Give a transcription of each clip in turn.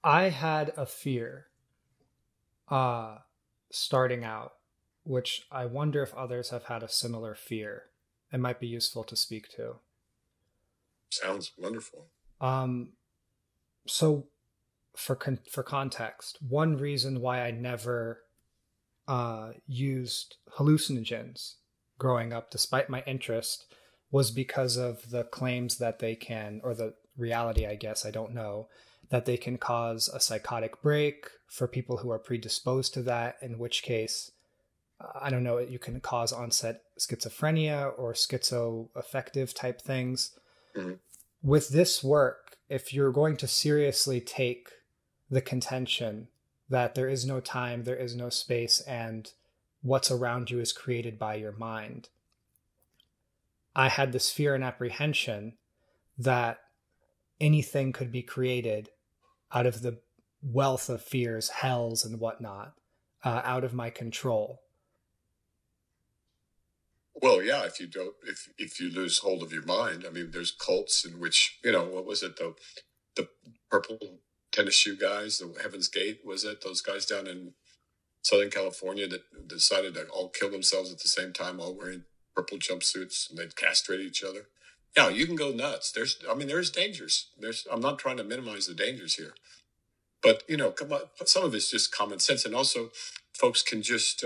I had a fear uh, starting out, which I wonder if others have had a similar fear. It might be useful to speak to. Sounds wonderful. Um, so, for context, one reason why I never used hallucinogens growing up, despite my interest, was because of the claims that they can, or the reality, I guess, I don't know, that they can cause a psychotic break for people who are predisposed to that, in which case, I don't know, you can cause onset schizophrenia or schizoaffective type things. Mhm. With this work, if you're going to seriously take the contention that there is no time, there is no space, and what's around you is created by your mind, I had this fear and apprehension that anything could be created out of the wealth of fears, hells, and whatnot, out of my control. Well, yeah, if you don't, if you lose hold of your mind, I mean, there's cults in which, you know, what was it, the purple tennis shoe guys, the Heaven's Gate, was it? Those guys down in Southern California that decided to all kill themselves at the same time, all wearing purple jumpsuits, and they'd castrate each other. Yeah, you can go nuts. I mean, there's dangers. I'm not trying to minimize the dangers here, but you know, come on, some of it's just common sense, and also, folks can just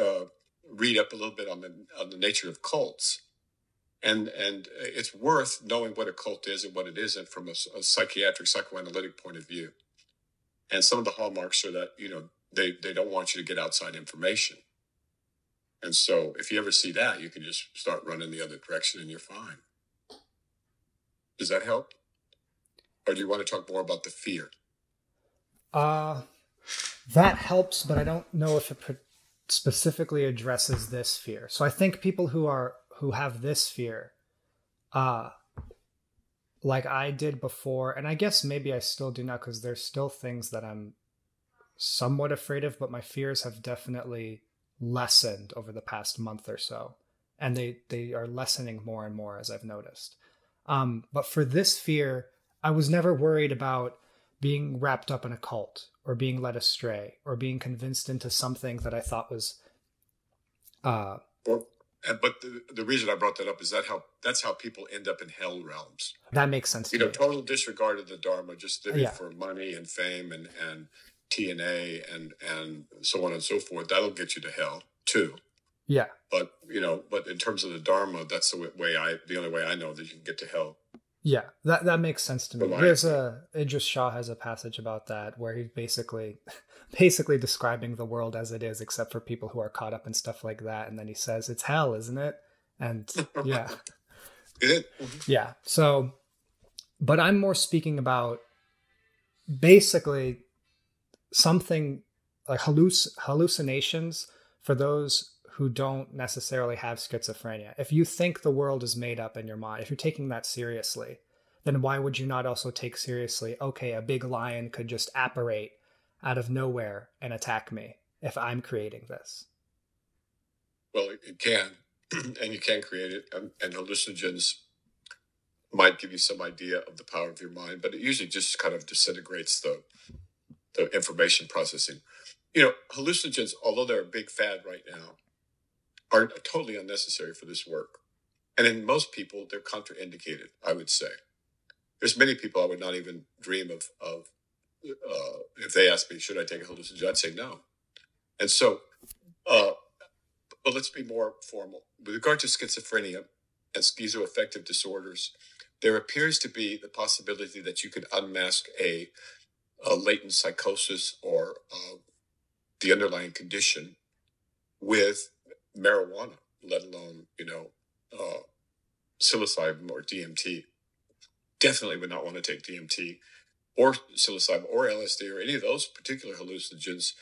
read up a little bit on the nature of cults, and it's worth knowing what a cult is and what it isn't from a psychiatric, psychoanalytic point of view. And some of the hallmarks are that, you know, they don't want you to get outside information. And so if you ever see that, you can just start running the other direction and you're fine. Does that help? Or do you want to talk more about the fear? Uh, that helps, but I don't know if it specifically addresses this fear. So I think people who have this fear, uh, like I did before, and I guess maybe I still do now because there's still things that I'm somewhat afraid of, but my fears have definitely lessened over the past month or so, and they are lessening more and more as I've noticed. But for this fear, I was never worried about being wrapped up in a cult or being led astray or being convinced into something that I thought was uh, Well, but the reason I brought that up is that's how people end up in hell realms. that makes sense You to know, me. total disregard of the Dharma, just living Yeah, for money and fame and TNA and so on and so forth. That'll get you to hell too. yeah, But you know, but in terms of the Dharma, that's the only way I know that you can get to hell. yeah. That makes sense to For me. my There's a Idris Shah has a passage about that where he's basically describing the world as it is, except for people who are caught up in stuff like that, and then he says it's hell, isn't it? And yeah, Is it? Mhm. yeah. So, but I'm more speaking about basically something like hallucinations for those who don't necessarily have schizophrenia. If you think the world is made up in your mind, if you're taking that seriously, then why would you not also take seriously, okay, a big lion could just apparate out of nowhere and attack me if I'm creating this? Well, it can, and you can create it, and hallucinogens might give you some idea of the power of your mind, but it usually just kind of disintegrates the information processing. You know, hallucinogens, although they're a big fad right now, are totally unnecessary for this work. And in most people, they're contraindicated, I would say. There's many people I would not even dream of if they asked me, should I take a hallucinogen? I'd say no. And so, uh, but let's be more formal. With regard to schizophrenia and schizoaffective disorders, there appears to be the possibility that you could unmask a latent psychosis or the underlying condition with marijuana, let alone, you know, psilocybin or DMT. Definitely would not want to take DMT or psilocybin or LSD or any of those particular hallucinogens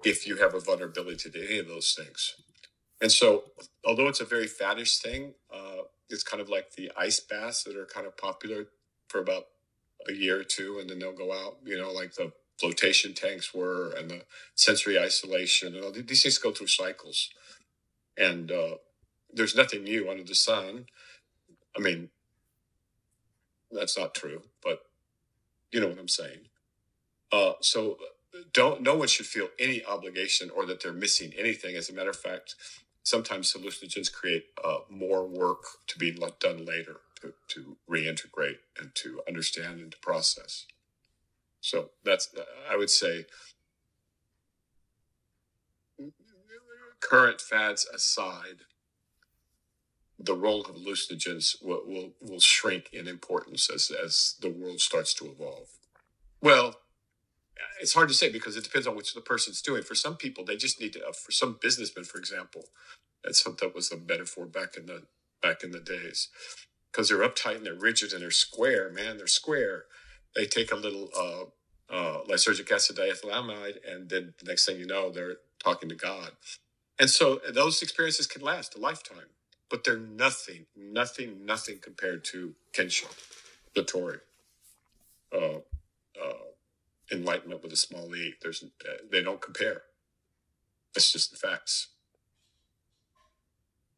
if you have a vulnerability to any of those things. And so, although it's a very faddish thing, it's kind of like the ice baths that are kind of popular for about a year or two, and then they'll go out, you know, like the flotation tanks were and the sensory isolation. And all these things go through cycles. And there's nothing new under the sun. I mean, that's not true, but you know what I'm saying. So no one should feel any obligation or that they're missing anything. As a matter of fact, sometimes hallucinogens create more work to be done later to reintegrate and to understand and to process. So that's, I would say, current fads aside, the role of hallucinogens will shrink in importance as the world starts to evolve. Well, it's hard to say because it depends on what the person's doing. For some people, they just need to. For some businessmen, for example, that was a metaphor back in the days, because they're uptight and they're rigid and they're square. Man, they're square. They take a little lysergic acid diethylamide, and then the next thing you know, they're talking to God. And so those experiences can last a lifetime, but they're nothing compared to Kensho, Satori, enlightenment with a small e. They don't compare. That's just the facts.